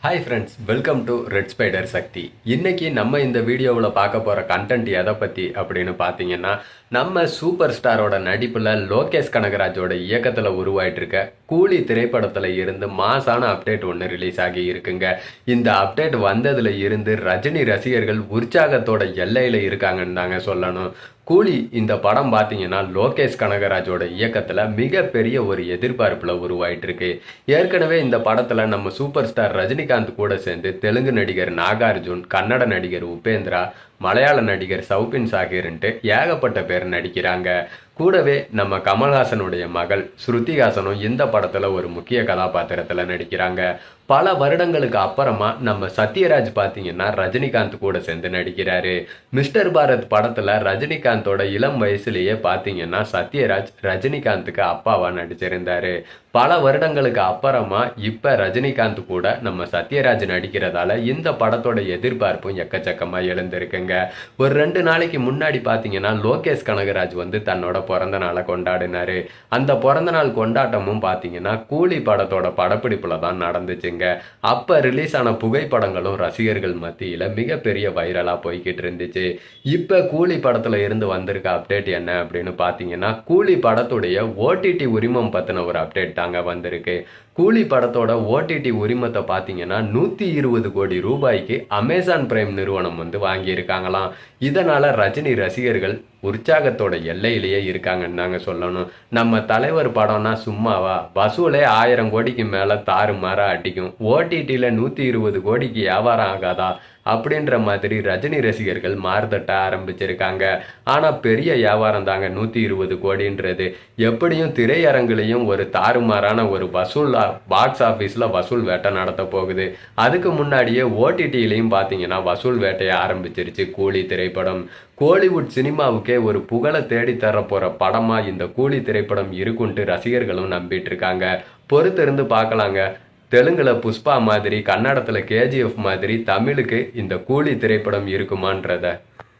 Hi friends, welcome to Red Spider Sakthi. இன்னைக்கு நம்ம இந்த வீடியோவில் பார்க்க போகிற கண்டென்ட் எதை பற்றி அப்படின்னு பார்த்தீங்கன்னா, நம்ம சூப்பர் ஸ்டாரோட நடிப்பில் லோகேஷ் கனகராஜோட இயக்கத்தில் உருவாயிட்டு இருக்க கூலி திரைப்படத்தில் இருந்து மாசான அப்டேட் ஒன்று ரிலீஸ் ஆகி இருக்குங்க. இந்த அப்டேட் வந்ததுல இருந்து ரஜினி ரசிகர்கள் உற்சாகத்தோட எல்லையில் இருக்காங்கன்னு தாங்க சொல்லணும். கூலி இந்த படம் பார்த்தீங்கன்னா லோகேஷ் கனகராஜோட இயக்கத்தில் மிகப்பெரிய ஒரு எதிர்பார்ப்பில் உருவாயிட்டு இருக்கு. ஏற்கனவே இந்த படத்தில் நம்ம சூப்பர் ஸ்டார் ரஜினிகாந்த் கூட சேர்ந்து தெலுங்கு நடிகர் நாகார்ஜுன், கன்னட நடிகர் உபேந்திரா, மலையாள நடிகர் சௌபின் சாகிர்ன்ட்டு ஏகப்பட்ட பேர் நடிக்கிறாங்க. கூடவே நம்ம கமல்ஹாசனுடைய மகள் ஸ்ருதிஹாசனும் இந்த படத்தில் ஒரு முக்கிய கதாபாத்திரத்தில் நடிக்கிறாங்க. பல வருடங்களுக்கு அப்புறமா நம்ம சத்யராஜ் பார்த்தீங்கன்னா ரஜினிகாந்த் கூட சேர்ந்து நடிக்கிறாரு. மிஸ்டர் பாரத் படத்தில் ரஜினிகாந்தோட இளம் வயசுலேயே பார்த்தீங்கன்னா சத்யராஜ் ரஜினிகாந்துக்கு அப்பாவா நடிச்சிருந்தாரு. பல வருடங்களுக்கு அப்புறமா இப்போ ரஜினிகாந்த் கூட நம்ம சத்யராஜ் நடிக்கிறதால இந்த படத்தோட எதிர்பார்ப்பும் எக்கச்சக்கமாக எழுந்திருக்குங்க. ஒரு 2 நாளைக்கு முன்னாடி பார்த்தீங்கன்னா லோகேஷ் கனகராஜ் வந்து தன்னோட பிறந்த நாளை கொண்டாடினாரு. அந்த பிறந்த நாள் கொண்டாட்டமும் பார்த்தீங்கன்னா கூலி படத்தோட படப்பிடிப்புல தான் நடந்துச்சுங்க. அப்ப ரிலீஸ் ஆன புகைப்படங்களும் ரசிகர்கள் மத்தியில மிகப்பெரிய வைரலா போய்கிட்டு இருந்துச்சு. இப்ப கூலி படத்துல இருந்து வந்திருக்க அப்டேட் என்ன அப்படின்னு பாத்தீங்கன்னா, கூலி படத்துடைய ஓடிடி உரிமம் பத்தின ஒரு அப்டேட் தாங்க வந்திருக்கு. கூலி படத்தோட ஓடிடி உரிமத்தை பார்த்தீங்கன்னா 120 கோடி ரூபாய்க்கு அமேசான் பிரைம் நிறுவனம் வந்து வாங்கியிருக்காங்களாம். இதனால ரஜினி ரசிகர்கள் உற்சாகத்தோட எல்லையிலேயே இருக்காங்கன்னு தாங்க சொல்லணும். நம்ம தலைவர் படம்னா சும்மாவா, வசூலே 1000 கோடிக்கு மேல தாறுமாறா அடிக்கும், ஓடிடியில் 120 கோடிக்கு வியாபாரம் ஆகாதா அப்படின்ற மாதிரி ரஜினி ரசிகர்கள் மாறுதட்ட ஆரம்பிச்சிருக்காங்க. ஆனால் பெரிய வியாபாரம் தாங்க 120 கோடின்றது. எப்படியும் திரையரங்குலையும் ஒரு தாறுமாறான ஒரு வசூல் பாக்ஸ் ஆஃபீஸில் வசூல் வேட்டை நடத்த போகுது. அதுக்கு முன்னாடியே ஓடிடியிலையும் பார்த்தீங்கன்னா வசூல் வேட்டையை ஆரம்பிச்சிருச்சு கூலி திரைப்படம். கோலிவுட் சினிமாவுக்கே ஒரு புகழை தேடி தர போகிற படமாக இந்த கூலி திரைப்படம் இருக்குன்ட்டு ரசிகர்களும் நம்பிட்டு இருக்காங்க. பொறுத்திருந்து பார்க்கலாங்க. தெலுங்குல புஷ்பா மாதிரி, கன்னடத்தில் கேஜிஎஃப் மாதிரி தமிழுக்கு இந்த கூலி திரைப்படம் இருக்குமான்றத.